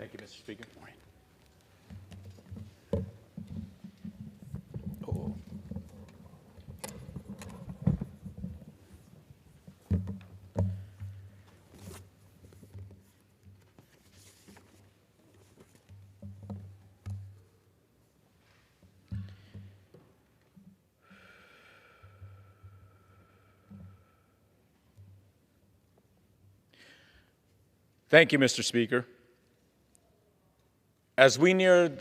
Thank you, Mr. Speaker. Oh. Thank you, Mr. Speaker. As we near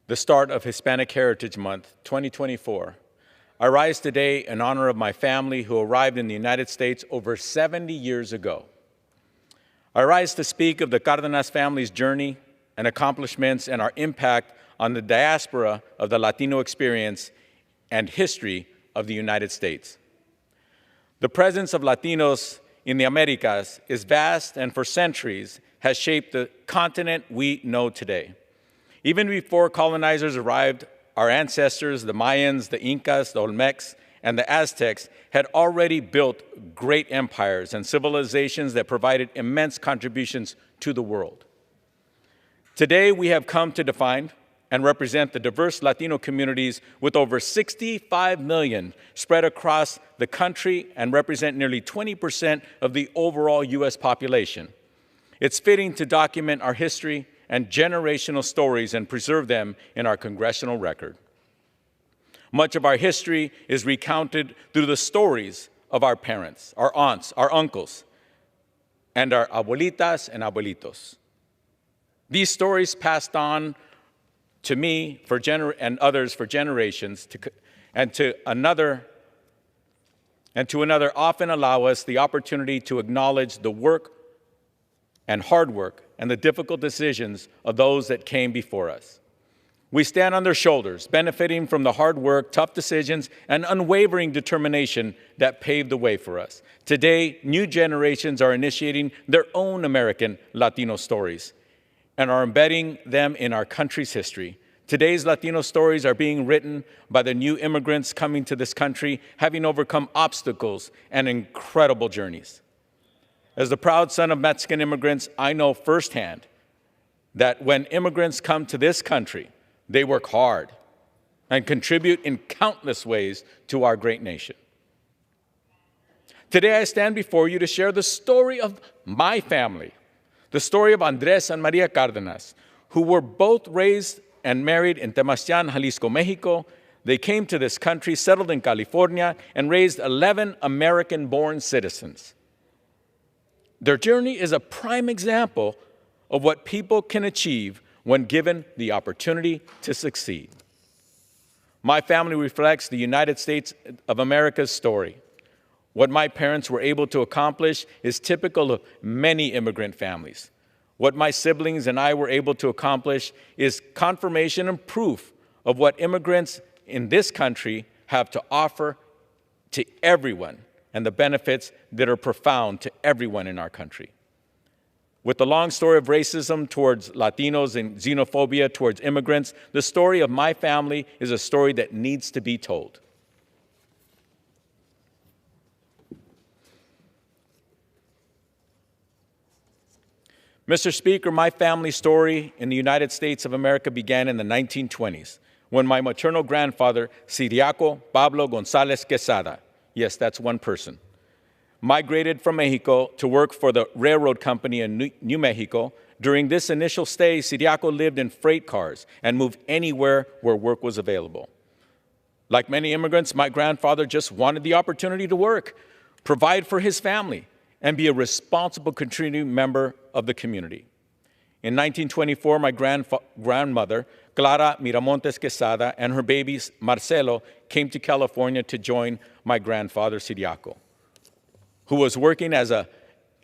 the start of Hispanic Heritage Month 2024, I rise today in honor of my family who arrived in the United States over 70 years ago. I rise to speak of the Cárdenas family's journey and accomplishments and our impact on the diaspora of the Latino experience and history of the United States. The presence of Latinos in the Americas is vast and for centuries has shaped the continent we know today. Even before colonizers arrived, our ancestors, the Mayans, the Incas, the Olmecs, and the Aztecs had already built great empires and civilizations that provided immense contributions to the world. Today, we have come to define and represent the diverse Latino communities with over 65 million spread across the country and represent nearly 20% of the overall U.S. population. It's fitting to document our history and generational stories and preserve them in our congressional record. Much of our history is recounted through the stories of our parents, our aunts, our uncles, and our abuelitas and abuelitos. These stories passed on to me and others for generations, and to another often allow us the opportunity to acknowledge the work and hard work and the difficult decisions of those that came before us. We stand on their shoulders, benefiting from the hard work, tough decisions, and unwavering determination that paved the way for us. Today, new generations are initiating their own American Latino stories and are embedding them in our country's history. Today's Latino stories are being written by the new immigrants coming to this country, having overcome obstacles and incredible journeys. As the proud son of Mexican immigrants, I know firsthand that when immigrants come to this country, they work hard and contribute in countless ways to our great nation. Today, I stand before you to share the story of my family, the story of Andrés and María Cárdenas, who were both raised and married in Temastián, Jalisco, Mexico. They came to this country, settled in California, and raised 11 American-born citizens. Their journey is a prime example of what people can achieve when given the opportunity to succeed. My family reflects the United States of America's story. What my parents were able to accomplish is typical of many immigrant families. What my siblings and I were able to accomplish is confirmation and proof of what immigrants in this country have to offer to everyone and the benefits that are profound to everyone in our country. With the long story of racism towards Latinos and xenophobia towards immigrants, the story of my family is a story that needs to be told. Mr. Speaker, my family story in the United States of America began in the 1920s when my maternal grandfather, Ciriaco Pablo González Quesada, yes, that's one person, migrated from Mexico to work for the railroad company in New Mexico. During this initial stay, Ciriaco lived in freight cars and moved anywhere where work was available. Like many immigrants, my grandfather just wanted the opportunity to work, provide for his family, and be a responsible contributing member of the community. In 1924, my grandmother, Clara Miramontes Quesada, and her baby, Marcelo, came to California to join my grandfather, Ciriaco, who was working as an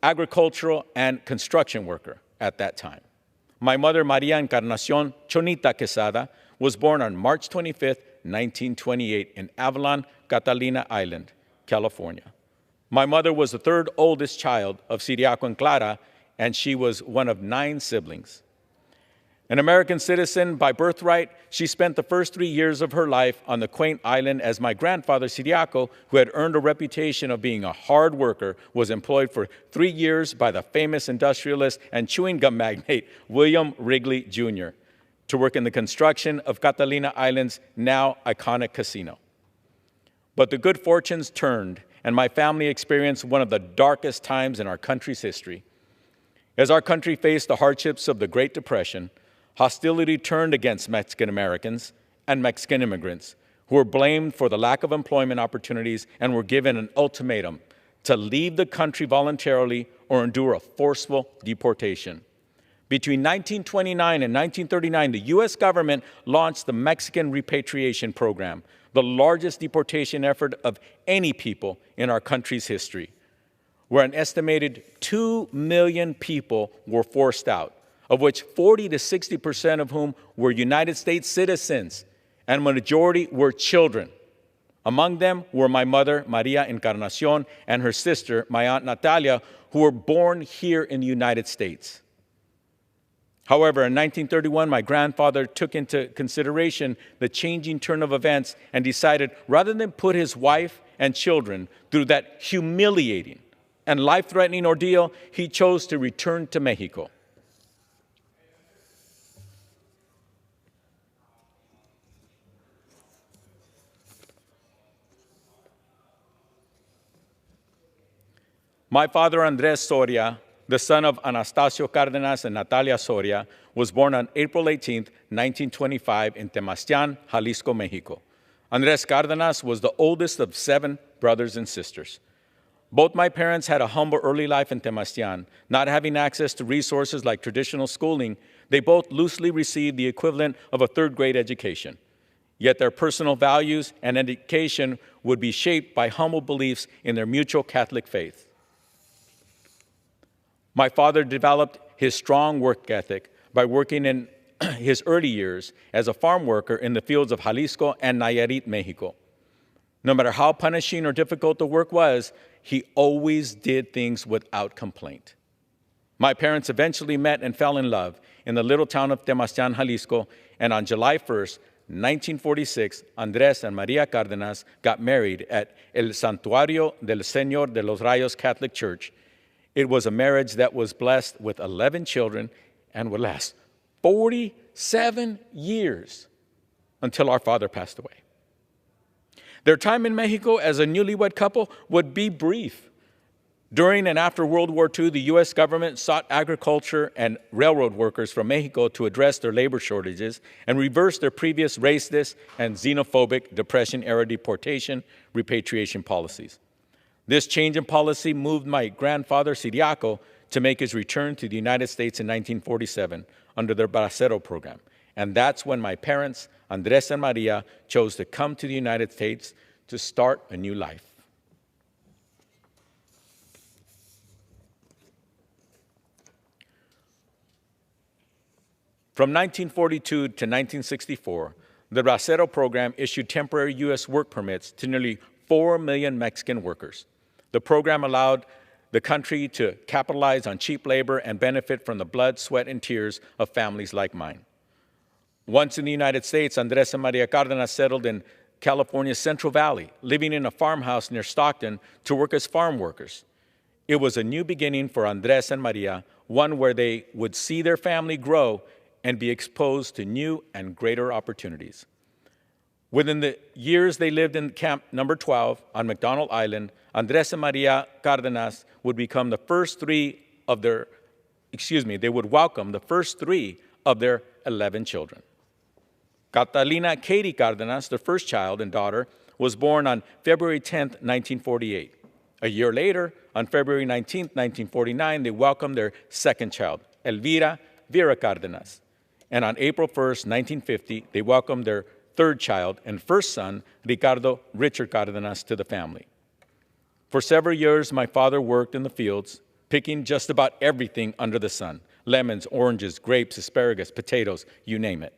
agricultural and construction worker at that time. My mother, María Encarnación Chonita Quesada, was born on March 25th, 1928 in Avalon, Catalina Island, California. My mother was the third oldest child of Ciriaco and Clara, and she was one of 9 siblings. An American citizen by birthright, she spent the first 3 years of her life on the quaint island as my grandfather, Ciriaco, who had earned a reputation of being a hard worker, was employed for 3 years by the famous industrialist and chewing gum magnate, William Wrigley, Jr., to work in the construction of Catalina Island's now iconic casino. But the good fortunes turned, and my family experienced one of the darkest times in our country's history. As our country faced the hardships of the Great Depression, hostility turned against Mexican Americans and Mexican immigrants who were blamed for the lack of employment opportunities and were given an ultimatum to leave the country voluntarily or endure a forceful deportation. Between 1929 and 1939, the U.S. government launched the Mexican Repatriation Program, the largest deportation effort of any people in our country's history, where an estimated 2 million people were forced out, of which 40 to 60% of whom were United States citizens, and a majority were children. Among them were my mother, Maria Encarnacion, and her sister, my aunt Natalia, who were born here in the United States. However, in 1931, my grandfather took into consideration the changing turn of events and decided, rather than put his wife and children through that humiliating and life-threatening ordeal, he chose to return to Mexico. My father, Andrés Soria, the son of Anastasio Cárdenas and Natalia Soria, was born on April 18, 1925 in Temastián, Jalisco, Mexico. Andrés Cárdenas was the oldest of 7 brothers and sisters. Both my parents had a humble early life in Temastián. Not having access to resources like traditional schooling, they both loosely received the equivalent of a 3rd grade education. Yet their personal values and education would be shaped by humble beliefs in their mutual Catholic faith. My father developed his strong work ethic by working in his early years as a farm worker in the fields of Jalisco and Nayarit, Mexico. No matter how punishing or difficult the work was, he always did things without complaint. My parents eventually met and fell in love in the little town of Temastián, Jalisco, and on July 1st, 1946, Andrés and María Cárdenas got married at El Santuario del Señor de los Rayos Catholic Church. It was a marriage that was blessed with 11 children and would last 47 years until our father passed away. Their time in Mexico as a newlywed couple would be brief. During and after World War II, the U.S. government sought agriculture and railroad workers from Mexico to address their labor shortages and reverse their previous racist and xenophobic Depression-era deportation repatriation policies. This change in policy moved my grandfather, Ciriaco, to make his return to the United States in 1947 under their Bracero program. And that's when my parents, Andrés and María, chose to come to the United States to start a new life. From 1942 to 1964, the Bracero program issued temporary U.S. work permits to nearly 4 million Mexican workers. The program allowed the country to capitalize on cheap labor and benefit from the blood, sweat, and tears of families like mine. Once in the United States, Andrés and María Cárdenas settled in California's Central Valley, living in a farmhouse near Stockton to work as farm workers. It was a new beginning for Andrés and María, one where they would see their family grow and be exposed to new and greater opportunities. Within the years they lived in Camp Number 12 on McDonald Island, Andrés and María Cárdenas would become the first 3 of their, they would welcome the first 3 of their 11 children. Catalina Katy Cárdenas, their first child and daughter, was born on February 10, 1948. A year later, on February 19, 1949, they welcomed their second child, Elivira Vera Cárdenas. And on April 1, 1950, they welcomed their third child and first son, Ricardo Richard Cárdenas, to the family. For several years, my father worked in the fields, picking just about everything under the sun: lemons, oranges, grapes, asparagus, potatoes, you name it.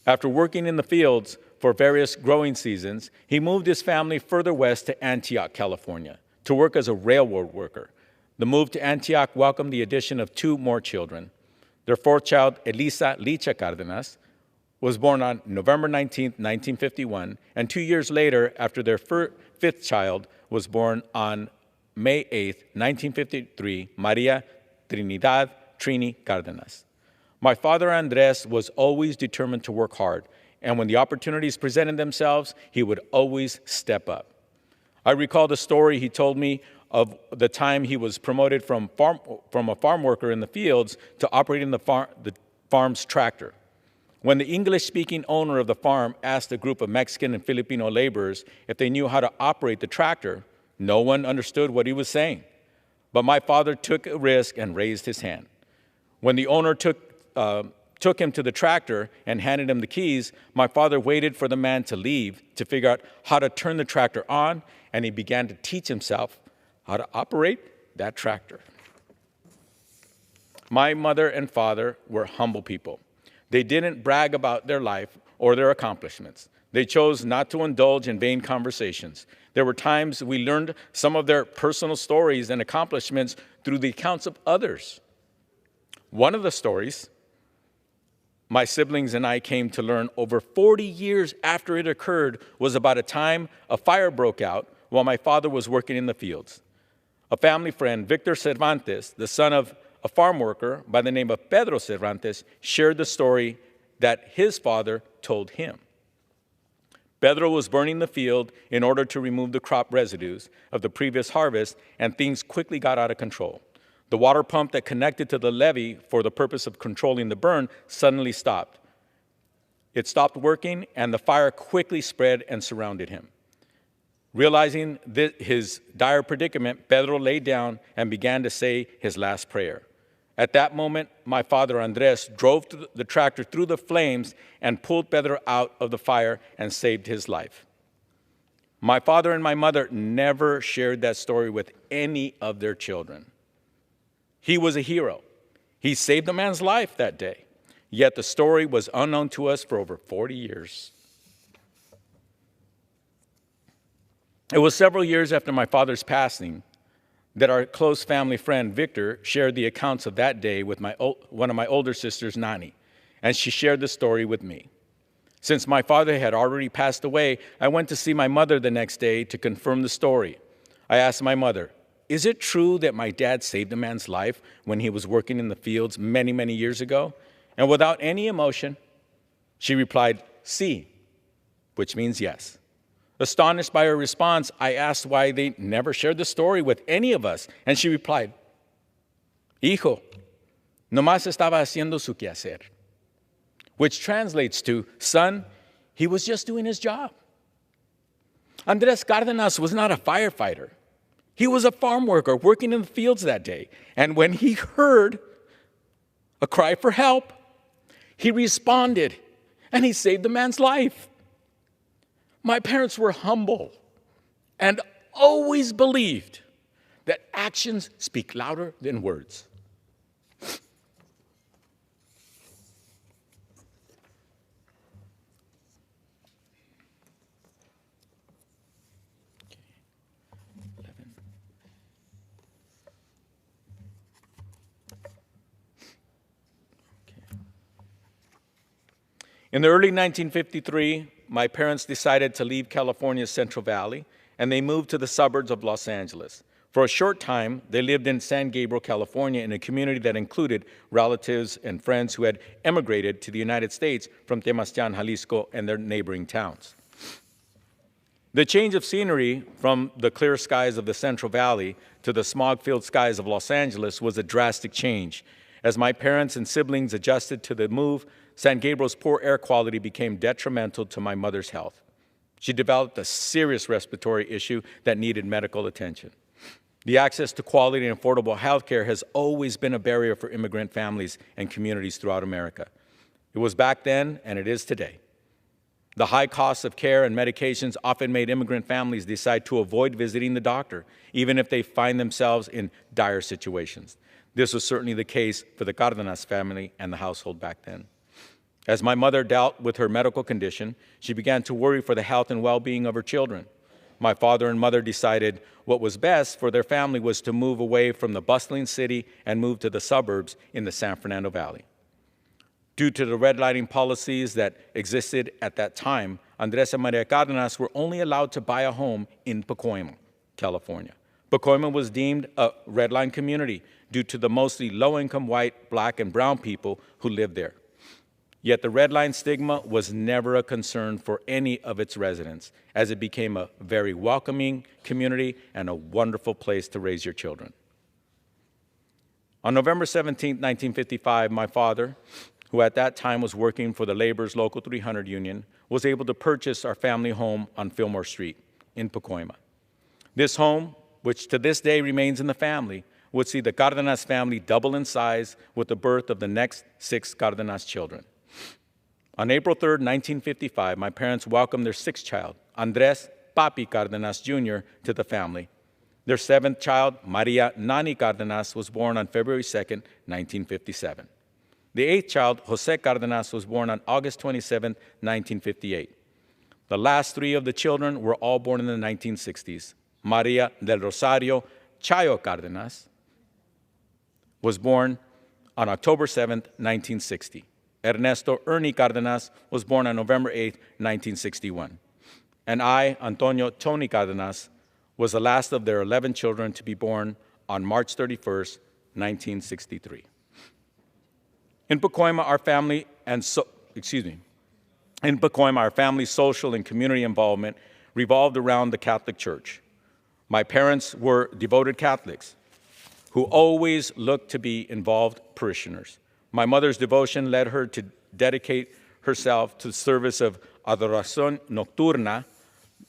After working in the fields for various growing seasons, he moved his family further west to Antioch, California, to work as a railroad worker. The move to Antioch welcomed the addition of 2 more children. Their fourth child, Elisa Licha Cárdenas, was born on November 19, 1951, and 2 years later, after their fifth child was born on May 8, 1953, María Trinidad Trini Cárdenas. My father, Andrés, was always determined to work hard, and when the opportunities presented themselves, he would always step up. I recall the story he told me of the time he was promoted from a farm worker in the fields to operating the farm's tractor. When the English-speaking owner of the farm asked a group of Mexican and Filipino laborers if they knew how to operate the tractor, no one understood what he was saying. But my father took a risk and raised his hand. When the owner took him to the tractor and handed him the keys, my father waited for the man to leave to figure out how to turn the tractor on, and he began to teach himself how to operate that tractor. My mother and father were humble people. They didn't brag about their life or their accomplishments. They chose not to indulge in vain conversations. There were times we learned some of their personal stories and accomplishments through the accounts of others. One of the stories my siblings and I came to learn over 40 years after it occurred was about a time a fire broke out while my father was working in the fields. A family friend, Victor Cervantes, the son of a farm worker by the name of Pedro Cervantes, shared the story that his father told him. Pedro was burning the field in order to remove the crop residues of the previous harvest, and things quickly got out of control. The water pump that connected to the levee for the purpose of controlling the burn suddenly stopped. It stopped working, and the fire quickly spread and surrounded him. Realizing his dire predicament, Pedro lay down and began to say his last prayer. At that moment, my father, Andrés, drove the tractor through the flames and pulled Pedro out of the fire and saved his life. My father and my mother never shared that story with any of their children. He was a hero. He saved a man's life that day. Yet the story was unknown to us for over 40 years. It was several years after my father's passing that our close family friend, Victor, shared the accounts of that day with one of my older sisters, Nani, and she shared the story with me. Since my father had already passed away, I went to see my mother the next day to confirm the story. I asked my mother, "Is it true that my dad saved a man's life when he was working in the fields many, many years ago?" And without any emotion, she replied, "Sí," which means yes. Astonished by her response, I asked why they never shared the story with any of us, and she replied, "Hijo, nomás estaba haciendo su quehacer," which translates to, "Son, he was just doing his job." Andrés Cárdenas was not a firefighter. He was a farm worker working in the fields that day, and when he heard a cry for help, he responded, and he saved the man's life. My parents were humble and always believed that actions speak louder than words. In the early 1953, my parents decided to leave California's Central Valley, and they moved to the suburbs of Los Angeles. For a short time, they lived in San Gabriel, California, in a community that included relatives and friends who had emigrated to the United States from Temastián, Jalisco, and their neighboring towns. The change of scenery from the clear skies of the Central Valley to the smog-filled skies of Los Angeles was a drastic change. As my parents and siblings adjusted to the move, San Gabriel's poor air quality became detrimental to my mother's health. She developed a serious respiratory issue that needed medical attention. The access to quality and affordable health care has always been a barrier for immigrant families and communities throughout America. It was back then, and it is today. The high costs of care and medications often made immigrant families decide to avoid visiting the doctor, even if they find themselves in dire situations. This was certainly the case for the Cárdenas family and the household back then. As my mother dealt with her medical condition, she began to worry for the health and well-being of her children. My father and mother decided what was best for their family was to move away from the bustling city and move to the suburbs in the San Fernando Valley. Due to the redlining policies that existed at that time, Andrés and María Cárdenas were only allowed to buy a home in Pacoima, California. Pacoima was deemed a redline community due to the mostly low-income white, black, and brown people who lived there. Yet the redline stigma was never a concern for any of its residents, as it became a very welcoming community and a wonderful place to raise your children. On November 17, 1955, my father, who at that time was working for the Labor's Local 300 Union, was able to purchase our family home on Fillmore Street in Pacoima. This home, which to this day remains in the family, would see the Cárdenas family double in size with the birth of the next 6 Cárdenas children. On April 3, 1955, my parents welcomed their 6th child, Andrés Papi Cárdenas Jr., to the family. Their 7th child, María Nani Cárdenas, was born on February 2, 1957. The 8th child, José Cárdenas, was born on August 27, 1958. The last 3 of the children were all born in the 1960s. María del Rosario Challo Cárdenas was born on October 7, 1960. Ernesto Ernie Cárdenas was born on November 8, 1961. And I, Antonio Tony Cárdenas, was the last of their 11 children to be born on March 31, 1963. In Pacoima, our family's social and community involvement revolved around the Catholic Church. My parents were devoted Catholics who always looked to be involved parishioners. My mother's devotion led her to dedicate herself to the service of Adoración Nocturna,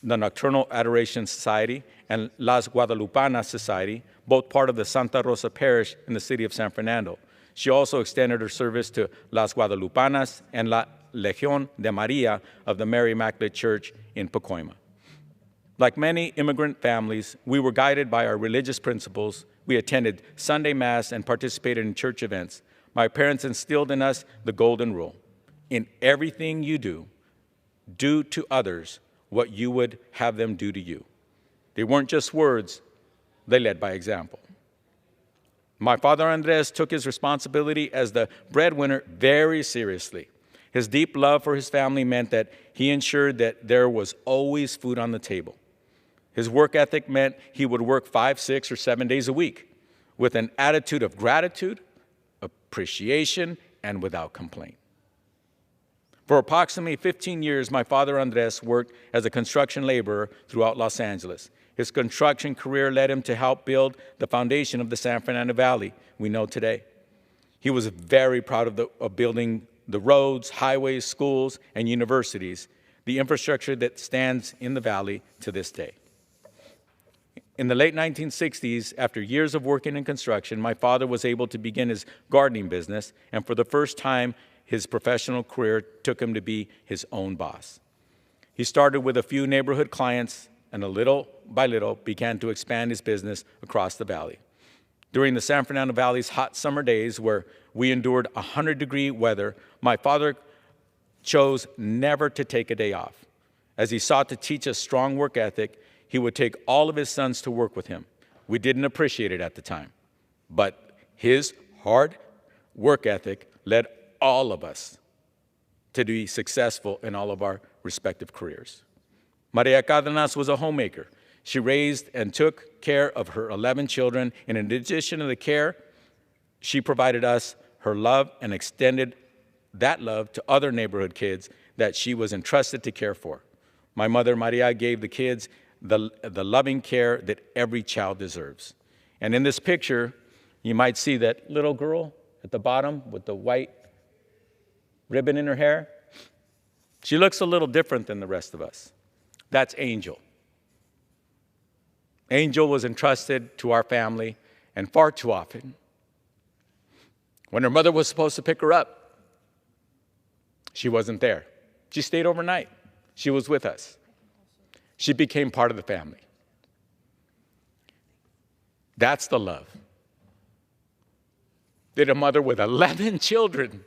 the Nocturnal Adoration Society, and Las Guadalupanas Society, both part of the Santa Rosa Parish in the city of San Fernando. She also extended her service to Las Guadalupanas and La Legión de María of the Mary Immaculate Church in Pacoima. Like many immigrant families, we were guided by our religious principles. We attended Sunday Mass and participated in church events. My parents instilled in us the golden rule. In everything you do, do to others what you would have them do to you. They weren't just words, they led by example. My father Andrés took his responsibility as the breadwinner very seriously. His deep love for his family meant that he ensured that there was always food on the table. His work ethic meant he would work 5, 6, or 7 days a week with an attitude of gratitude, appreciation, and without complaint. For approximately 15 years, my father Andrés worked as a construction laborer throughout Los Angeles. His construction career led him to help build the foundation of the San Fernando Valley we know today. He was very proud of building the roads, highways, schools, and universities, the infrastructure that stands in the valley to this day. In the late 1960s, after years of working in construction, my father was able to begin his gardening business, and for the first time, his professional career took him to be his own boss. He started with a few neighborhood clients, and little by little began to expand his business across the valley. During the San Fernando Valley's hot summer days, where we endured 100-degree weather, my father chose never to take a day off. As he sought to teach us strong work ethic, he would take all of his sons to work with him. We didn't appreciate it at the time, but his hard work ethic led all of us to be successful in all of our respective careers. María Cárdenas was a homemaker. She raised and took care of her 11 children, and in addition to the care, she provided us her love and extended that love to other neighborhood kids that she was entrusted to care for. My mother, María, gave the kids the loving care that every child deserves. And in this picture, you might see that little girl at the bottom with the white ribbon in her hair. She looks a little different than the rest of us. That's Angel. Angel was entrusted to our family, and far too often, when her mother was supposed to pick her up, she wasn't there. She stayed overnight. She was with us. She became part of the family. That's the love that a mother with 11 children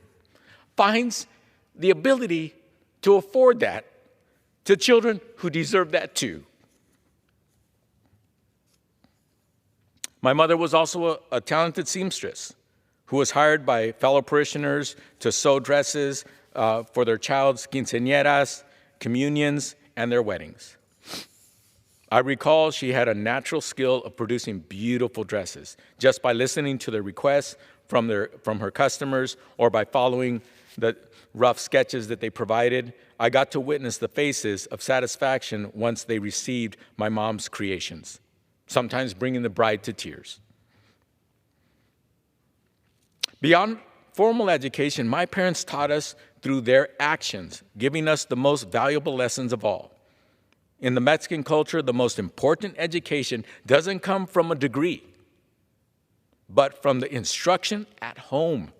finds the ability to afford that to children who deserve that too. My mother was also a talented seamstress. who was hired by fellow parishioners to sew dresses for their child's quinceañeras, communions, and their weddings. I recall she had a natural skill of producing beautiful dresses just by listening to the requests from her customers or by following the rough sketches that they provided. I got to witness the faces of satisfaction once they received my mom's creations, sometimes bringing the bride to tears. Beyond formal education, my parents taught us through their actions, giving us the most valuable lessons of all. In the Mexican culture, the most important education doesn't come from a degree, but from the instruction at home.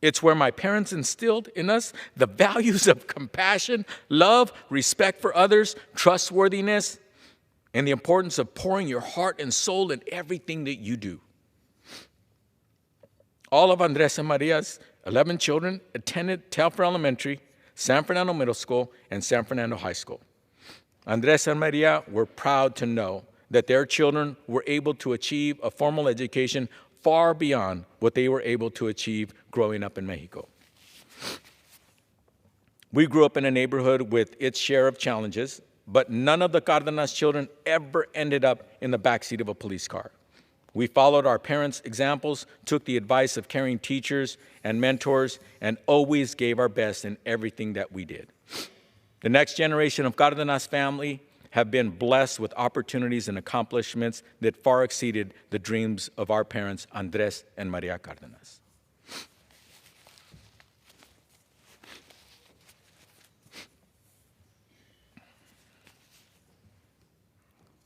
It's where my parents instilled in us the values of compassion, love, respect for others, trustworthiness, and the importance of pouring your heart and soul in everything that you do. All of Andrés and Maria's 11 children attended Telfair Elementary, San Fernando Middle School, and San Fernando High School. Andrés and María were proud to know that their children were able to achieve a formal education far beyond what they were able to achieve growing up in Mexico. We grew up in a neighborhood with its share of challenges, but none of the Cárdenas children ever ended up in the backseat of a police car. We followed our parents' examples, took the advice of caring teachers and mentors, and always gave our best in everything that we did. The next generation of Cárdenas family have been blessed with opportunities and accomplishments that far exceeded the dreams of our parents, Andrés and María Cárdenas.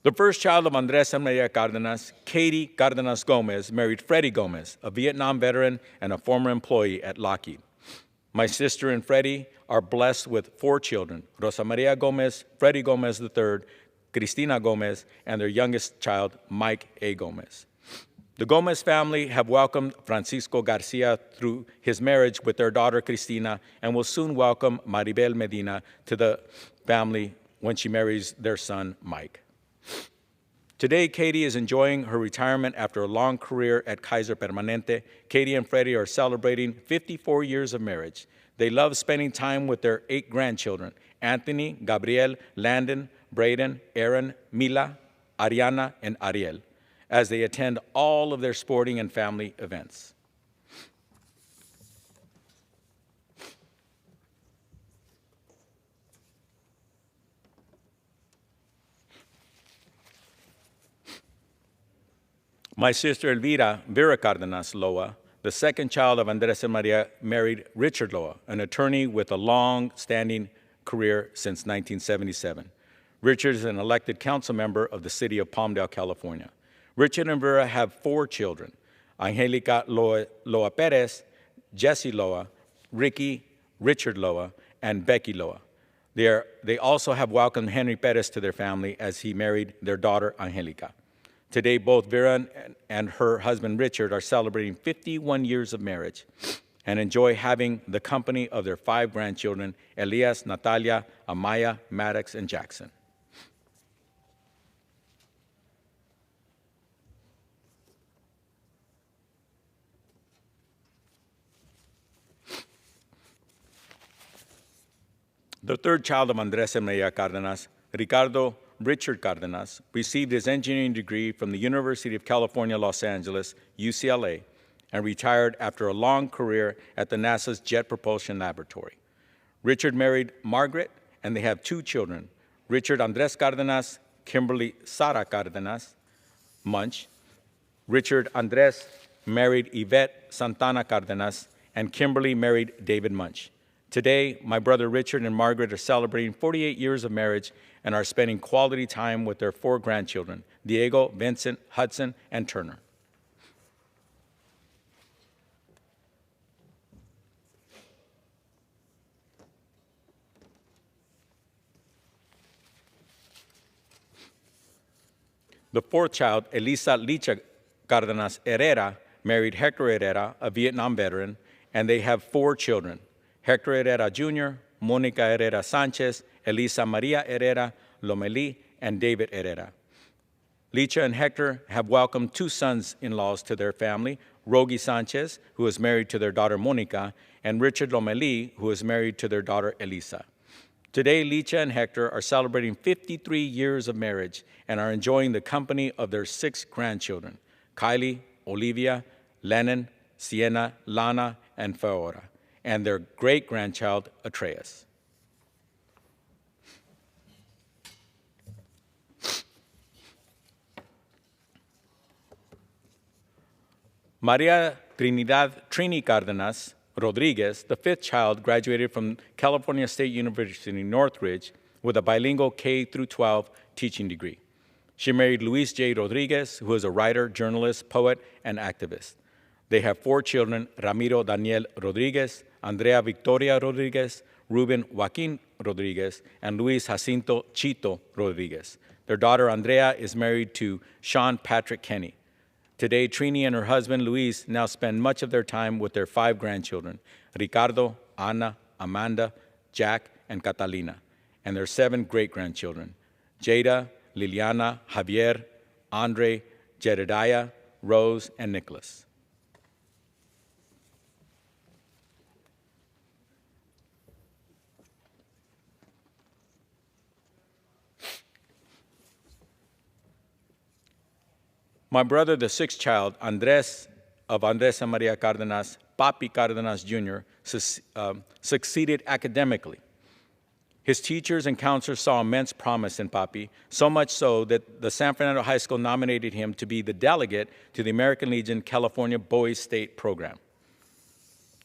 The first child of Andrés and María Cárdenas, Katy Cárdenas Gómez, married Freddie Gómez, a Vietnam veteran and a former employee at Lockheed. My sister and Freddie are blessed with 4 children, Rosa María Gómez, Freddie Gómez III, Cristina Gómez, and their youngest child, Mike A. Gómez. The Gómez family have welcomed Francisco Garcia through his marriage with their daughter, Cristina, and will soon welcome Maribel Medina to the family when she marries their son, Mike. Today, Katy is enjoying her retirement after a long career at Kaiser Permanente. Katy and Freddie are celebrating 54 years of marriage. They love spending time with their 8 grandchildren, Anthony, Gabriel, Landon, Braden, Aaron, Mila, Ariana, and Ariel, as they attend all of their sporting and family events. My sister Elivira, Vera Cárdenas Loa, the second child of Andrés and María, married Richard Loa, an attorney with a long-standing career since 1977. Richard is an elected council member of the city of Palmdale, California. Richard and Vera have 4 children, Angelica Loa Perez, Jesse Loa, Ricky, Richard Loa, and Becky Loa. They also have welcomed Henry Perez to their family as he married their daughter, Angelica. Today, both Vera and her husband, Richard, are celebrating 51 years of marriage and enjoy having the company of their 5 grandchildren, Elias, Natalia, Amaya, Maddox, and Jackson. The third child of Andrés and María Cárdenas, Ricardo Richard Cárdenas, received his engineering degree from the University of California, Los Angeles, UCLA, and retired after a long career at the NASA's Jet Propulsion Laboratory. Richard married Margaret, and they have 2 children, Richard Andrés Cárdenas, Kimberly Sara Cárdenas Munch. Richard Andrés married Yvette Santana Cárdenas, and Kimberly married David Munch. Today, my brother Richard and Margaret are celebrating 48 years of marriage and are spending quality time with their 4 grandchildren, Diego, Vincent, Hudson, and Turner. The 4th child, Elisa Licha Cárdenas Herrera, married Hector Herrera, a Vietnam veteran, and they have 4 children, Hector Herrera Jr., Monica Herrera Sanchez, Elisa Maria Herrera Lomelí, and David Herrera. Licha and Hector have welcomed 2 sons-in-laws to their family, Rogi Sanchez, who is married to their daughter Monica, and Richard Lomeli, who is married to their daughter Elisa. Today, Licha and Hector are celebrating 53 years of marriage and are enjoying the company of their 6 grandchildren, Kylie, Olivia, Lennon, Sienna, Lana, and Feora, and their great-grandchild, Atreus. Maria Trinidad Trini Cárdenas Rodríguez, the 5th child, graduated from California State University Northridge with a bilingual K-12 teaching degree. She married Luis J. Rodríguez, who is a writer, journalist, poet, and activist. They have 4 children, Ramiro Daniel Rodríguez, Andrea Victoria Rodríguez, Ruben Joaquin Rodríguez, and Luis Jacinto Chito Rodríguez. Their daughter, Andrea, is married to Sean Patrick Kenny. Today, Trini and her husband, Luis, now spend much of their time with their 5 grandchildren, Ricardo, Ana, Amanda, Jack, and Catalina, and their 7 great-grandchildren, Jada, Liliana, Javier, Andre, Jedediah, Rose, and Nicholas. My brother, the 6th child, Andrés and María Cárdenas, Papi Cárdenas Jr., succeeded academically. His teachers and counselors saw immense promise in Papi, so much so that the San Fernando High School nominated him to be the delegate to the American Legion California Boys State program.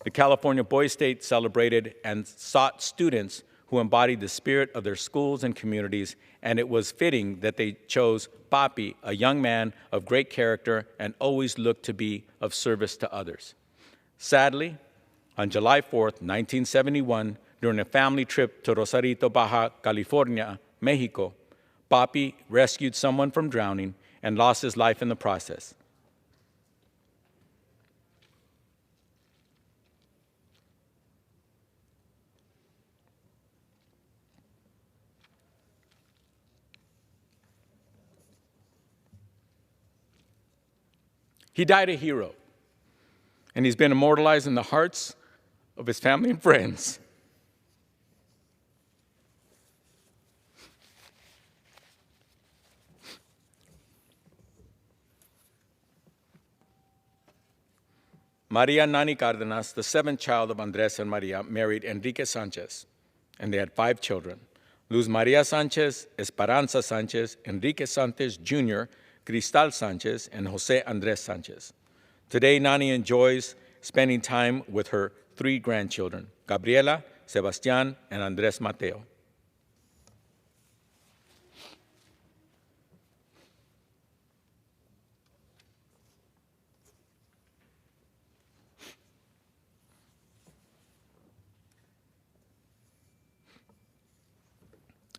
The California Boys State celebrated and sought students who embodied the spirit of their schools and communities, and it was fitting that they chose Papi, a young man of great character and always looked to be of service to others. Sadly, on July 4th, 1971, during a family trip to Rosario, Baja California, Mexico, Papi rescued someone from drowning and lost his life in the process. He died a hero, and he's been immortalized in the hearts of his family and friends. Maria Nani Cárdenas, the 7th child of Andrés and María, married Enrique Sanchez, and they had 5 children: Luz María Sánchez, Esperanza Sánchez, Enrique Sánchez Jr., Cristal Sanchez, and Jose Andrés Sanchez. Today, Nani enjoys spending time with her 3 grandchildren, Gabriela, Sebastián, and Andrés Mateo.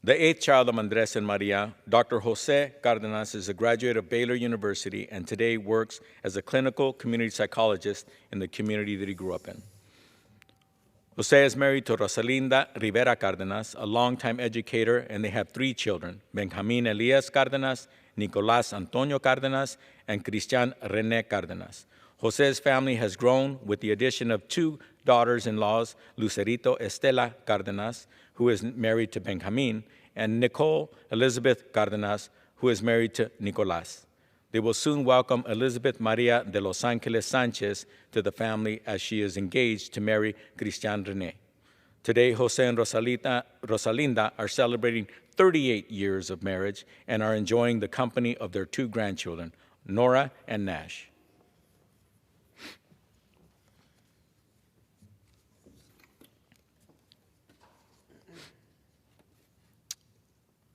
The 8th child of Andrés and María, Dr. Jose Cárdenas, is a graduate of Baylor University and today works as a clinical community psychologist in the community that he grew up in. Jose is married to Rosalinda Rivera Cárdenas, a longtime educator, and they have 3 children, Benjamín Elías Cárdenas, Nicolás Antonio Cárdenas, and Cristian René Cárdenas. Jose's family has grown with the addition of 2 daughters-in-laws, Lucerito Estela Cárdenas, who is married to Benjamin, and Nicole Elizabeth Cárdenas, who is married to Nicolás. They will soon welcome Elizabeth Maria de Los Angeles Sanchez to the family as she is engaged to marry Cristian René. Today, Jose and Rosalinda are celebrating 38 years of marriage and are enjoying the company of their 2 grandchildren, Nora and Nash.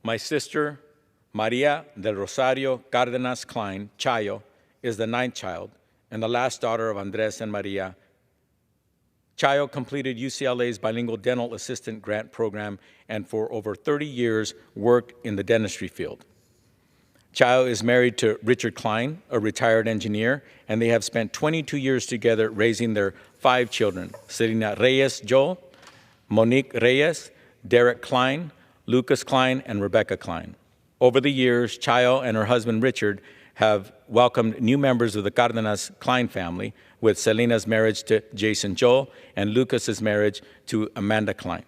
My sister, Maria del Rosario Cárdenas Cline, Challo, is the 9th child and the last daughter of Andrés and María. Challo completed UCLA's bilingual dental assistant grant program and for over 30 years worked in the dentistry field. Challo is married to Richard Cline, a retired engineer, and they have spent 22 years together raising their 5 children, Selena Reyes Joel, Monique Reyes, Derek Cline, Lucas Cline, and Rebecca Cline. Over the years, Challo and her husband Richard have welcomed new members of the Cárdenas Cline family, with Selena's marriage to Jason Joel and Lucas's marriage to Amanda Cline.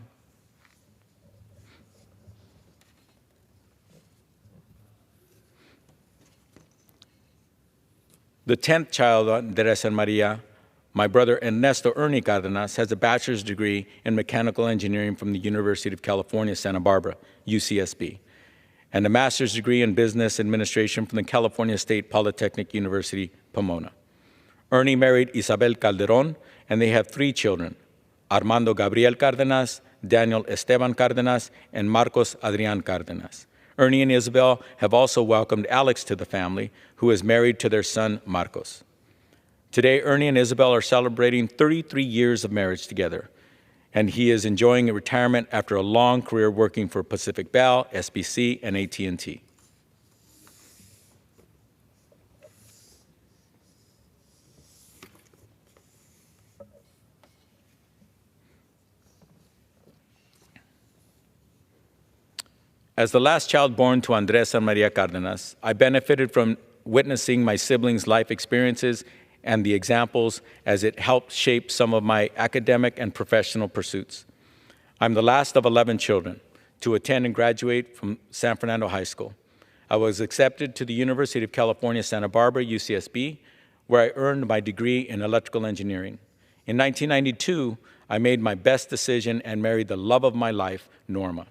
The 10th child, Andrés and María, my brother Ernesto Ernie Cárdenas, has a bachelor's degree in mechanical engineering from the University of California, Santa Barbara, UCSB, and a master's degree in business administration from the California State Polytechnic University, Pomona. Ernie married Isabel Calderon, and they have 3 children, Armando Gabriel Cárdenas, Daniel Esteban Cárdenas, and Marcos Adrián Cárdenas. Ernie and Isabel have also welcomed Alex to the family, who is married to their son, Marcos. Today, Ernie and Isabel are celebrating 33 years of marriage together, and he is enjoying a retirement after a long career working for Pacific Bell, SBC, and AT&T. As the last child born to Andrés and María Cárdenas, I benefited from witnessing my siblings' life experiences and the examples as it helped shape some of my academic and professional pursuits. I'm the last of 11 children to attend and graduate from San Fernando High School. I was accepted to the University of California, Santa Barbara, UCSB, where I earned my degree in electrical engineering. In 1992, I made my best decision and married the love of my life, Norma.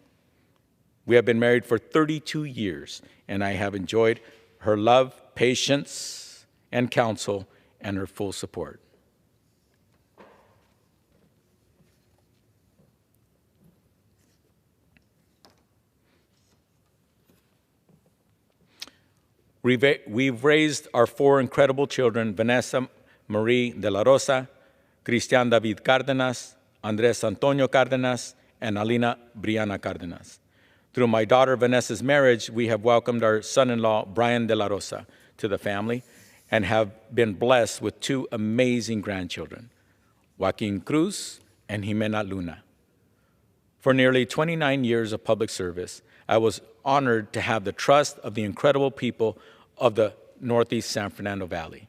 We have been married for 32 years, and I have enjoyed her love, patience, and counsel, and her full support. We've raised our 4 incredible children, Vanessa Marie de la Rosa, Cristian David Cárdenas, Andrés Antonio Cárdenas, and Alina Briana Cárdenas. Through my daughter Vanessa's marriage, we have welcomed our son-in-law, Brian de la Rosa, to the family and have been blessed with 2 amazing grandchildren, Joaquin Cruz and Jimena Luna. For nearly 29 years of public service, I was honored to have the trust of the incredible people of the Northeast San Fernando Valley.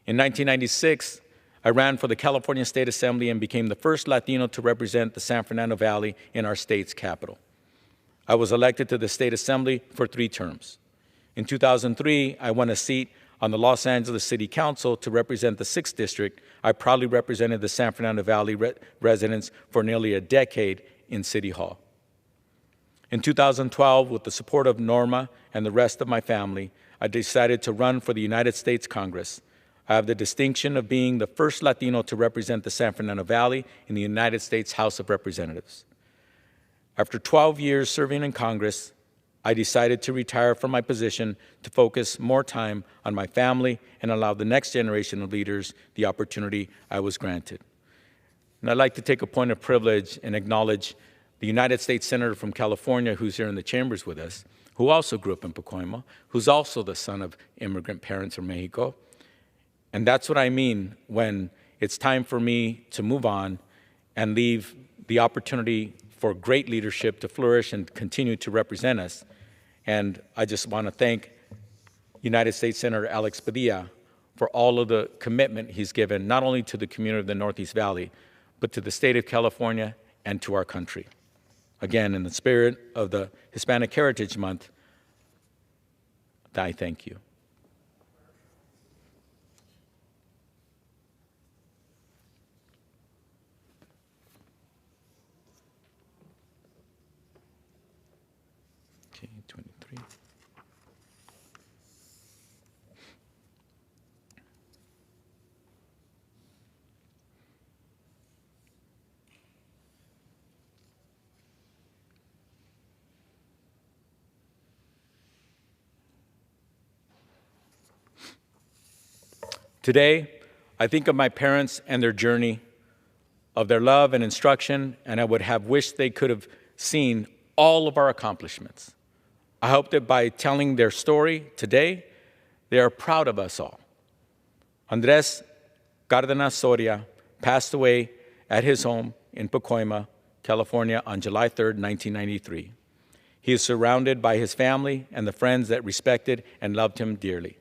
In 1996, I ran for the California State Assembly and became the first Latino to represent the San Fernando Valley in our state's capital. I was elected to the State Assembly for 3 terms. In 2003, I won a seat on the Los Angeles City Council to represent the 6th District. I proudly represented the San Fernando Valley residents for nearly a decade in City Hall. In 2012, with the support of Norma and the rest of my family, I decided to run for the United States Congress. I have the distinction of being the first Latino to represent the San Fernando Valley in the United States House of Representatives. After 12 years serving in Congress, I decided to retire from my position to focus more time on my family and allow the next generation of leaders the opportunity I was granted. And I'd like to take a point of privilege and acknowledge the United States Senator from California who's here in the chambers with us, who also grew up in Pacoima, who's also the son of immigrant parents from Mexico. And that's what I mean when it's time for me to move on and leave the opportunity for great leadership to flourish and continue to represent us. And I just want to thank United States Senator Alex Padilla for all of the commitment he's given, not only to the community of the Northeast Valley, but to the state of California and to our country. Again, in the spirit of the Hispanic Heritage Month, I thank you. Okay, 23. Today, I think of my parents and their journey, of their love and instruction, and I would have wished they could have seen all of our accomplishments. I hope that by telling their story today, they are proud of us all. Andrés Cárdenas Soria passed away at his home in Pacoima, California on July 3rd, 1993. He is surrounded by his family and the friends that respected and loved him dearly.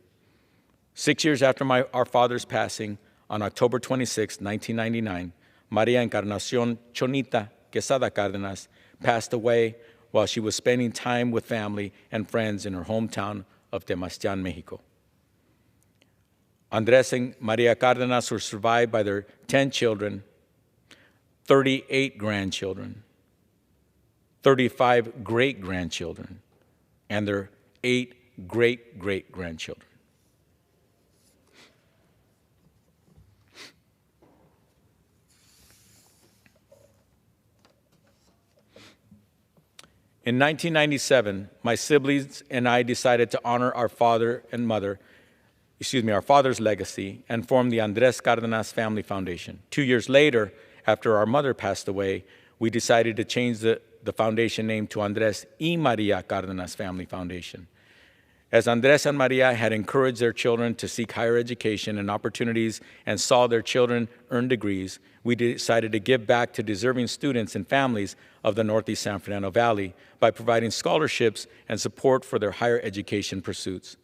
6 years after our father's passing, on October 26, 1999, María Encarnación Chonita Quesada Cárdenas passed away while she was spending time with family and friends in her hometown of Temastián, Mexico. Andrés and María Cárdenas were survived by their 10 children, 38 grandchildren, 35 great-grandchildren, and their 8 great-great-grandchildren. In 1997, my siblings and I decided to honor our father's legacy and formed the Andrés Cárdenas Family Foundation. 2 years later, after our mother passed away, we decided to change the foundation name to Andrés y María Cárdenas Family Foundation. As Andrés and María had encouraged their children to seek higher education and opportunities and saw their children earn degrees, we decided to give back to deserving students and families of the Northeast San Fernando Valley by providing scholarships and support for their higher education pursuits.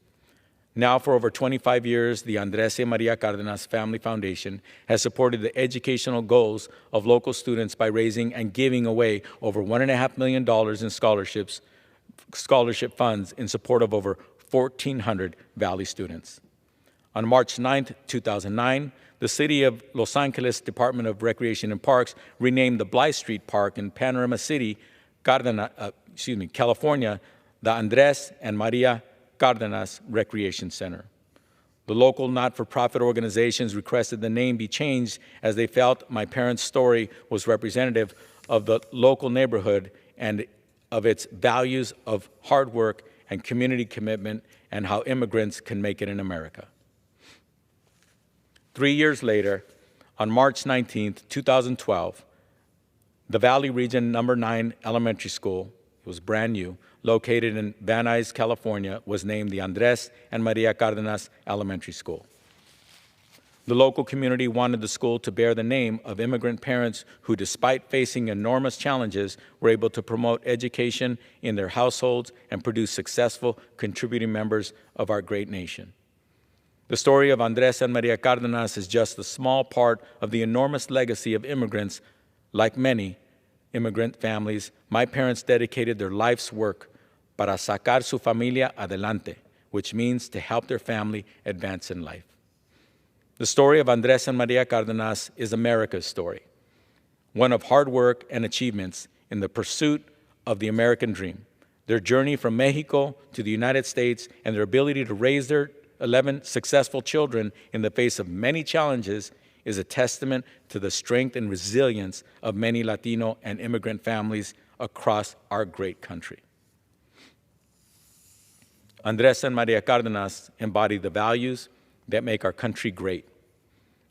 Now, for over 25 years, the Andrés y María Cárdenas Family Foundation has supported the educational goals of local students by raising and giving away over $1.5 million in scholarship funds in support of over 1,400 Valley students. On March 9, 2009, the City of Los Angeles Department of Recreation and Parks renamed the Blythe Street Park in Panorama City, California, the Andrés and María Cárdenas Recreation Center. The local not-for-profit organizations requested the name be changed as they felt my parents' story was representative of the local neighborhood and of its values of hard work and community commitment and how immigrants can make it in America. 3 years later, on March 19, 2012, the Valley Region No. 9 Elementary School, it was brand new, located in Van Nuys, California, was named the Andrés and María Cárdenas Elementary School. The local community wanted the school to bear the name of immigrant parents who, despite facing enormous challenges, were able to promote education in their households and produce successful contributing members of our great nation. The story of Andrés and María Cárdenas is just a small part of the enormous legacy of immigrants. Like many immigrant families, my parents dedicated their life's work para sacar su familia adelante, which means to help their family advance in life. The story of Andrés and María Cárdenas is America's story, one of hard work and achievements in the pursuit of the American dream. Their journey from Mexico to the United States and their ability to raise their 11 successful children in the face of many challenges is a testament to the strength and resilience of many Latino and immigrant families across our great country. Andrés and María Cárdenas embody the values that make our country great,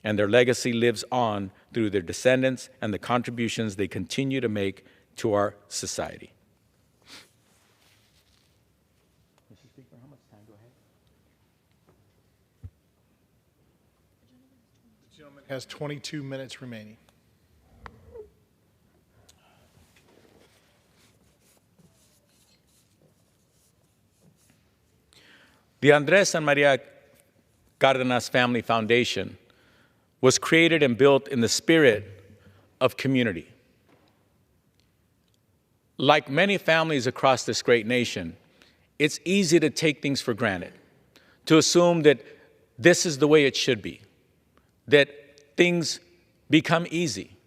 and their legacy lives on through their descendants and the contributions they continue to make to our society. Mr. Speaker, how much time do I have? The gentleman has 22 minutes remaining. The Andrés and María Cárdenas Family Foundation was created and built in the spirit of community. Like many families across this great nation, it's easy to take things for granted, to assume that this is the way it should be, that things become easy.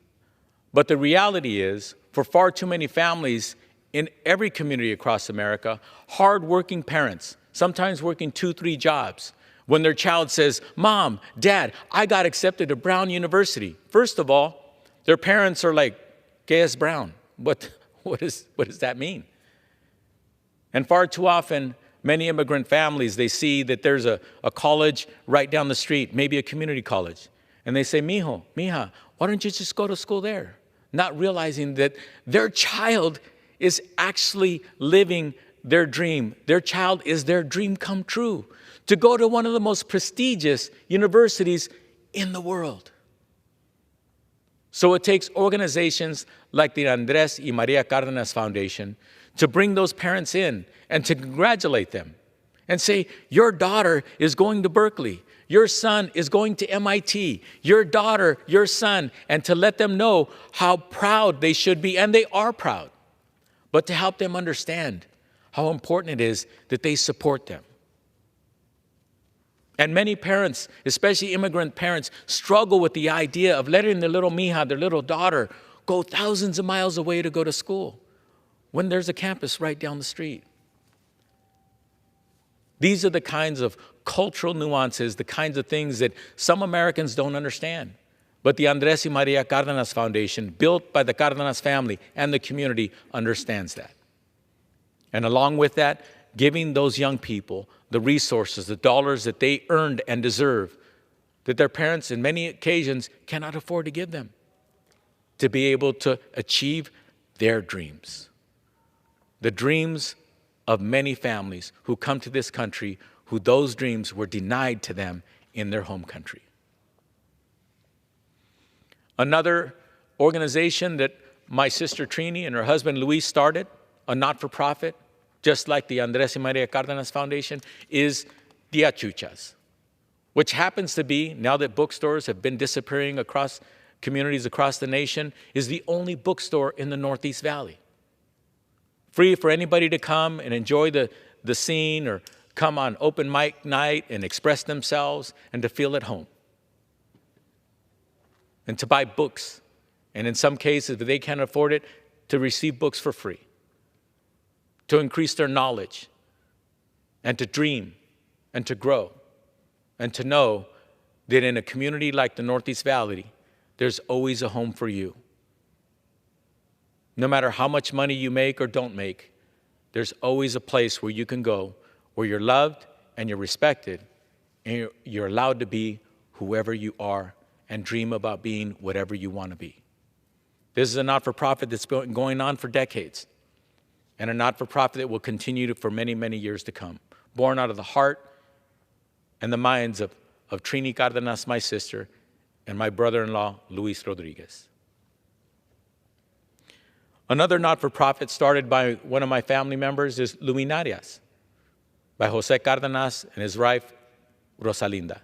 But the reality is, for far too many families in every community across America, hardworking parents, sometimes working 2-3 jobs, when their child says, "Mom, Dad, I got accepted to Brown University." First of all, their parents are like, "¿Qué es Brown? What does that mean?" And far too often, many immigrant families, they see that there's a college right down the street, maybe a community college. And they say, "Mijo, mija, why don't you just go to school there?" Not realizing that their child is actually living their dream. Their child is their dream come true, to go to one of the most prestigious universities in the world. So it takes organizations like the Andrés y María Cárdenas Foundation to bring those parents in and to congratulate them and say, your daughter is going to Berkeley. Your son is going to MIT. Your daughter, your son, and to let them know how proud they should be, and they are proud, but to help them understand how important it is that they support them. And many parents, especially immigrant parents, struggle with the idea of letting their little mija, their little daughter, go thousands of miles away to go to school when there's a campus right down the street. These are the kinds of cultural nuances, the kinds of things that some Americans don't understand. But the Andrés y María Cárdenas Foundation, built by the Cárdenas family and the community, understands that. And along with that, giving those young people the resources, the dollars that they earned and deserve, that their parents in many occasions cannot afford to give them, to be able to achieve their dreams. The dreams of many families who come to this country who those dreams were denied to them in their home country. Another organization that my sister Trini and her husband Luis started, a not-for-profit, just like the Andrés y María Cárdenas Foundation, is Tia Chucha's, which happens to be, now that bookstores have been disappearing across communities across the nation, is the only bookstore in the Northeast Valley. Free for anybody to come and enjoy the scene or come on open mic night and express themselves and to feel at home. And to buy books. And in some cases, if they can't afford it, to receive books for free. To increase their knowledge. And to dream. And to grow. And to know that in a community like the Northeast Valley, there's always a home for you. No matter how much money you make or don't make, there's always a place where you can go, where you're loved and you're respected, and you're allowed to be whoever you are and dream about being whatever you want to be. This is a not-for-profit that's been going on for decades, and a not-for-profit that will continue for many, many years to come, born out of the heart and the minds of Trini Cárdenas, my sister, and my brother-in-law, Luis Rodríguez. Another not-for-profit started by one of my family members is Luminarias, by José Cárdenas and his wife, Rosalinda.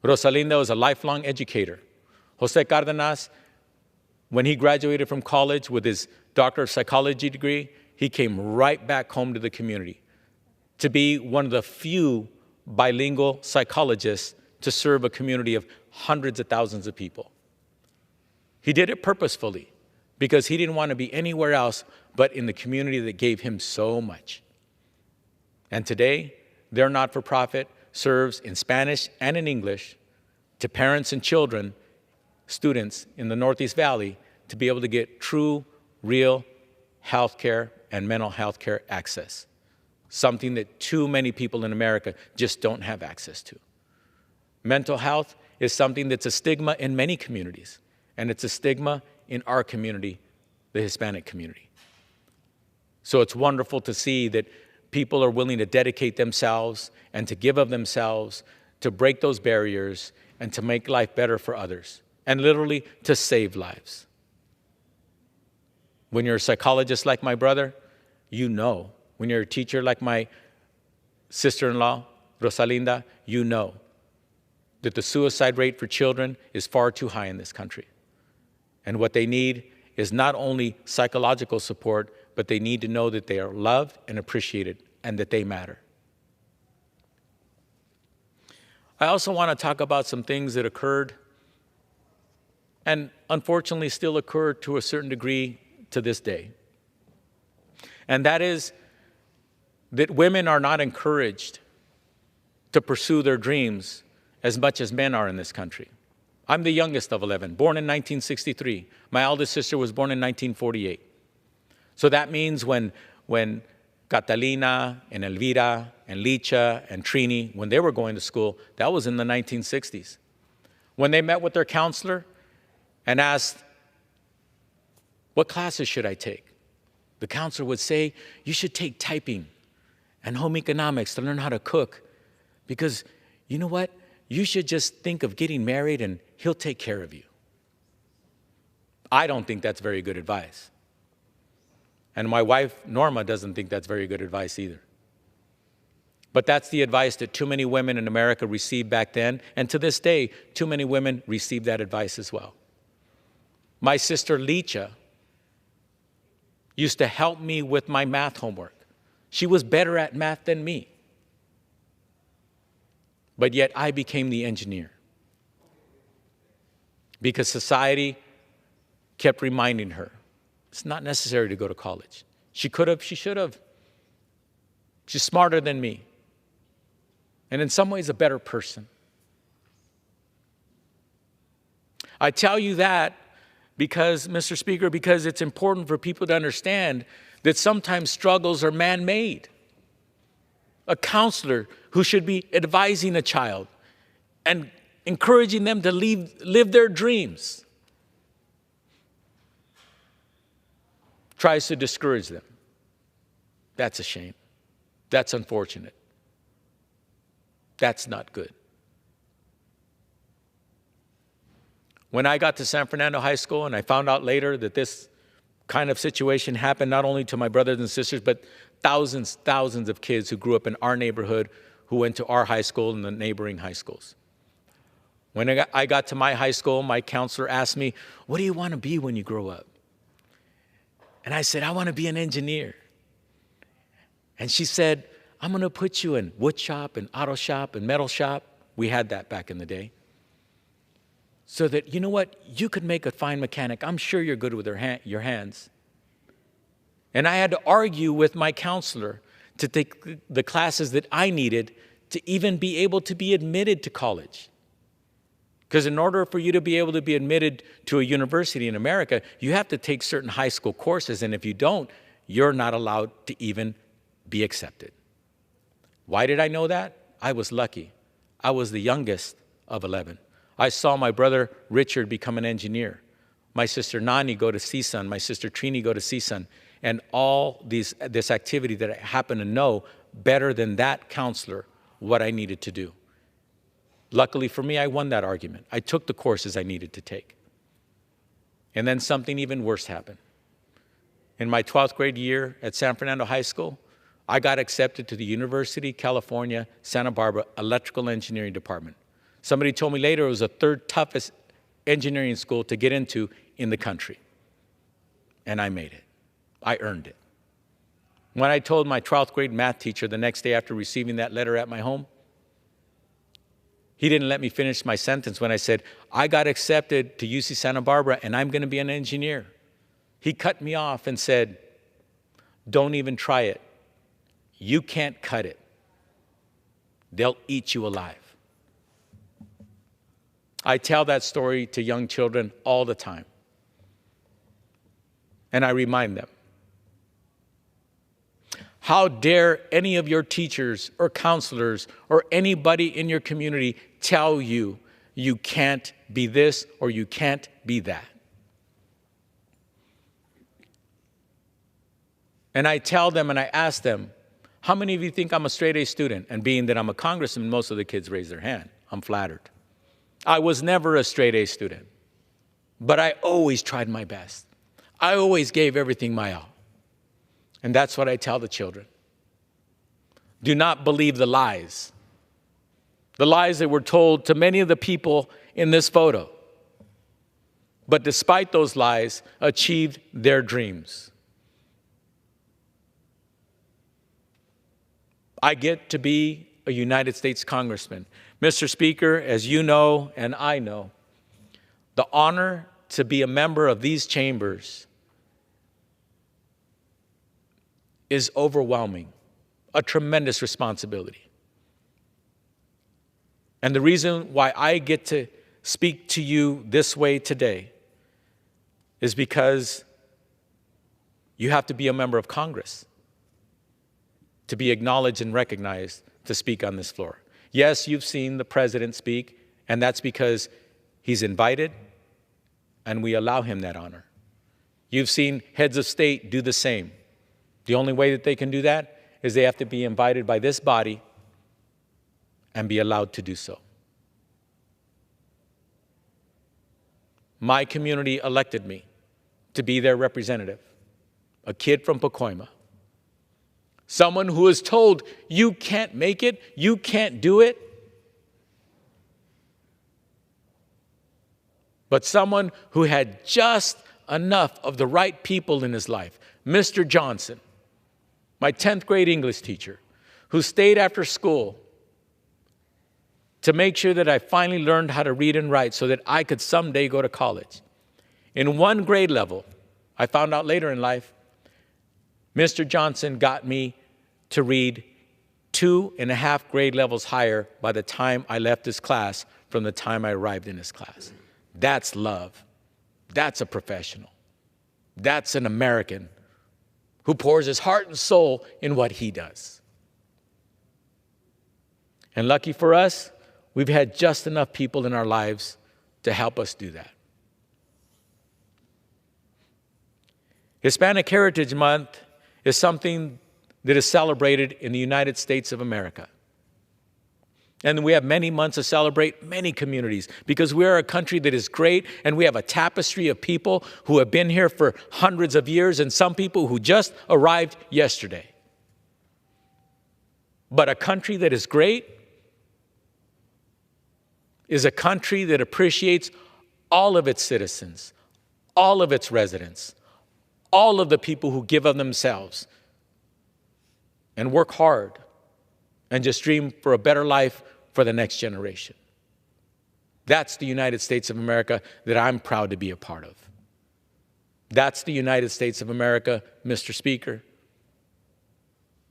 Rosalinda was a lifelong educator. José Cárdenas, when he graduated from college with his Doctor of Psychology degree, he came right back home to the community to be one of the few bilingual psychologists to serve a community of hundreds of thousands of people. He did it purposefully because he didn't want to be anywhere else but in the community that gave him so much. And today, their not-for-profit serves in Spanish and in English to parents and children, students in the Northeast Valley, to be able to get true, real health care and mental health care access, something that too many people in America just don't have access to. Mental health is something that's a stigma in many communities, and it's a stigma in our community, the Hispanic community. So it's wonderful to see that people are willing to dedicate themselves and to give of themselves to break those barriers and to make life better for others, and literally to save lives. When you're a psychologist like my brother, you know. When you're a teacher like my sister-in-law, Rosalinda, you know that the suicide rate for children is far too high in this country. And what they need is not only psychological support, but they need to know that they are loved and appreciated and that they matter. I also want to talk about some things that occurred and unfortunately still occur to a certain degree to this day. And that is that women are not encouraged to pursue their dreams as much as men are in this country. I'm the youngest of 11, born in 1963. My eldest sister was born in 1948. So that means when Catalina and Elivira and Licha and Trini, when they were going to school, that was in the 1960s. When they met with their counselor and asked, what classes should I take? The counselor would say, you should take typing and home economics to learn how to cook. Because you know what? You should just think of getting married and he'll take care of you. I don't think that's very good advice. And my wife, Norma, doesn't think that's very good advice either. But that's the advice that too many women in America received back then. And to this day, too many women receive that advice as well. My sister, Licha, used to help me with my math homework. She was better at math than me. But yet I became the engineer. Because society kept reminding her, it's not necessary to go to college. She could have, she should have. She's smarter than me. And in some ways, a better person. I tell you that because, Mr. Speaker, because it's important for people to understand that sometimes struggles are man-made. A counselor who should be advising a child and encouraging them to live their dreams tries to discourage them. That's a shame. That's unfortunate. That's not good. When I got to San Fernando High School and I found out later that this kind of situation happened not only to my brothers and sisters, but thousands of kids who grew up in our neighborhood who went to our high school and the neighboring high schools. When I got to my high school, my counselor asked me, what do you want to be when you grow up? And I said, I want to be an engineer. And she said, I'm going to put you in wood shop and auto shop and metal shop. We had that back in the day. So that, you know what, you could make a fine mechanic. I'm sure you're good with your hands. And I had to argue with my counselor to take the classes that I needed to even be able to be admitted to college. Because in order for you to be able to be admitted to a university in America, you have to take certain high school courses. And if you don't, you're not allowed to even be accepted. Why did I know that? I was lucky. I was the youngest of 11. I saw my brother Richard become an engineer. My sister Nani go to CSUN. My sister Trini go to CSUN. And all this activity that I happen to know better than that counselor what I needed to do. Luckily for me, I won that argument. I took the courses I needed to take. And then something even worse happened. In my 12th grade year at San Fernando High School, I got accepted to the University of California, Santa Barbara Electrical Engineering Department. Somebody told me later it was the third toughest engineering school to get into in the country. And I made it. I earned it. When I told my 12th grade math teacher the next day after receiving that letter at my home, he didn't let me finish my sentence when I said, I got accepted to UC Santa Barbara and I'm going to be an engineer. He cut me off and said, don't even try it. You can't cut it. They'll eat you alive. I tell that story to young children all the time. And I remind them. How dare any of your teachers or counselors or anybody in your community tell you you can't be this or you can't be that? And I tell them and I ask them, how many of you think I'm a straight A student? And being that I'm a congressman, most of the kids raise their hand. I'm flattered. I was never a straight A student, but I always tried my best. I always gave everything my all. And that's what I tell the children. Do not believe the lies. The lies that were told to many of the people in this photo. But despite those lies, achieved their dreams. I get to be a United States Congressman. Mr. Speaker, as you know and I know, the honor to be a member of these chambers is overwhelming, a tremendous responsibility. And the reason why I get to speak to you this way today is because you have to be a member of Congress to be acknowledged and recognized to speak on this floor. Yes, you've seen the president speak, and that's because he's invited and we allow him that honor. You've seen heads of state do the same. The only way that they can do that is they have to be invited by this body and be allowed to do so. My community elected me. to be their representative, a kid from Pacoima. Someone who is told, you can't make it, you can't do it. But someone who had just enough of the right people in his life. Mr. Johnson, my 10th grade English teacher, who stayed after school to make sure that I finally learned how to read and write so that I could someday go to college. In one grade level, I found out later in life, Mr. Johnson got me to read 2.5 grade levels higher by the time I left his class from the time I arrived in his class. That's love. That's a professional. That's an American who pours his heart and soul in what he does. And lucky for us, we've had just enough people in our lives to help us do that. Hispanic Heritage Month is something that is celebrated in the United States of America. And we have many months to celebrate many communities because we are a country that is great and we have a tapestry of people who have been here for hundreds of years and some people who just arrived yesterday. But a country that is great is a country that appreciates all of its citizens, all of its residents, all of the people who give of themselves and work hard and just dream for a better life for the next generation. That's the United States of America that I'm proud to be a part of. That's the United States of America, Mr. Speaker,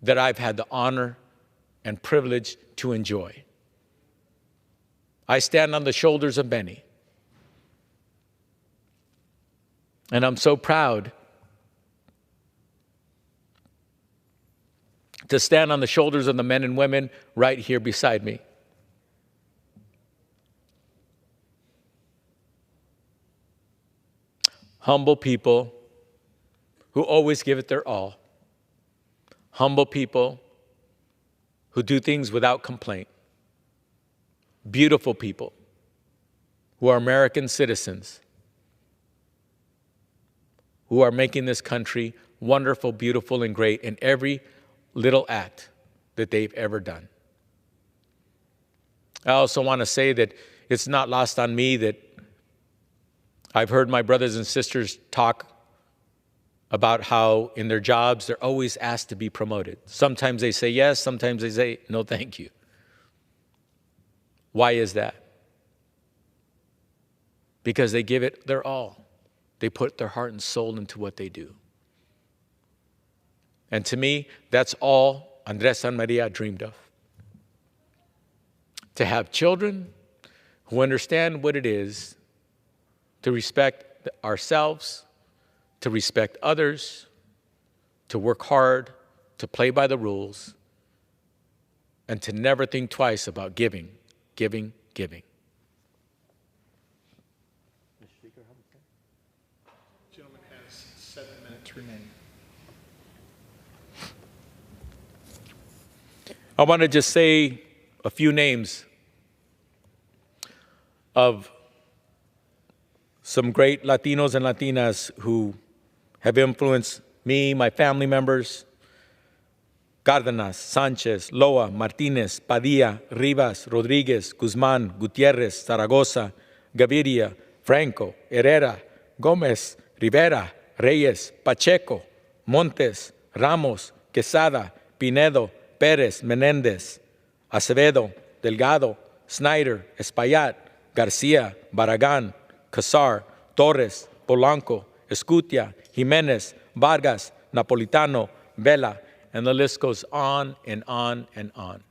that I've had the honor and privilege to enjoy. I stand on the shoulders of many. And I'm so proud to stand on the shoulders of the men and women right here beside me. Humble people who always give it their all. Humble people who do things without complaint. Beautiful people who are American citizens, who are making this country wonderful, beautiful, and great in every little act that they've ever done. I also want to say that it's not lost on me that I've heard my brothers and sisters talk about how in their jobs they're always asked to be promoted. Sometimes they say yes, sometimes they say no thank you. Why is that? Because they give it their all. They put their heart and soul into what they do. And to me, that's all Andrés and María dreamed of. To have children who understand what it is to respect ourselves, to respect others, to work hard, to play by the rules, and to never think twice about giving, giving, giving. Mr. Speaker, the gentleman has 7 minutes remaining. I want to just say a few names of some great Latinos and Latinas who have influenced me, my family members: Cárdenas, Sánchez, Loa, Martínez, Padilla, Rivas, Rodríguez, Guzmán, Gutiérrez, Zaragoza, Gaviria, Franco, Herrera, Gómez, Rivera, Reyes, Pacheco, Montes, Ramos, Quesada, Pinedo, Pérez, Menéndez, Acevedo, Delgado, Snyder, Espaillat, García, Barragán, Casar, Torres, Polanco, Escutia, Jiménez, Vargas, Napolitano, Vela, and the list goes on and on and on.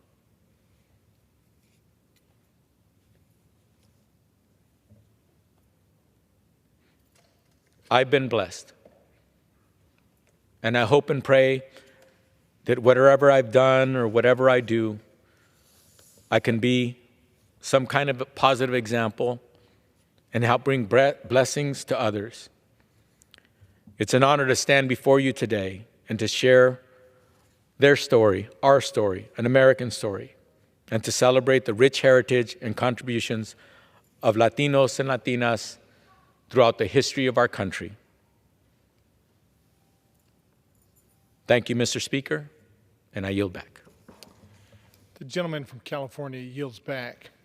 I've been blessed. And I hope and pray that whatever I've done or whatever I do, I can be some kind of a positive example and help bring blessings to others. It's an honor to stand before you today and to share their story, our story, an American story, and to celebrate the rich heritage and contributions of Latinos and Latinas throughout the history of our country. Thank you, Mr. Speaker, and I yield back. The gentleman from California yields back.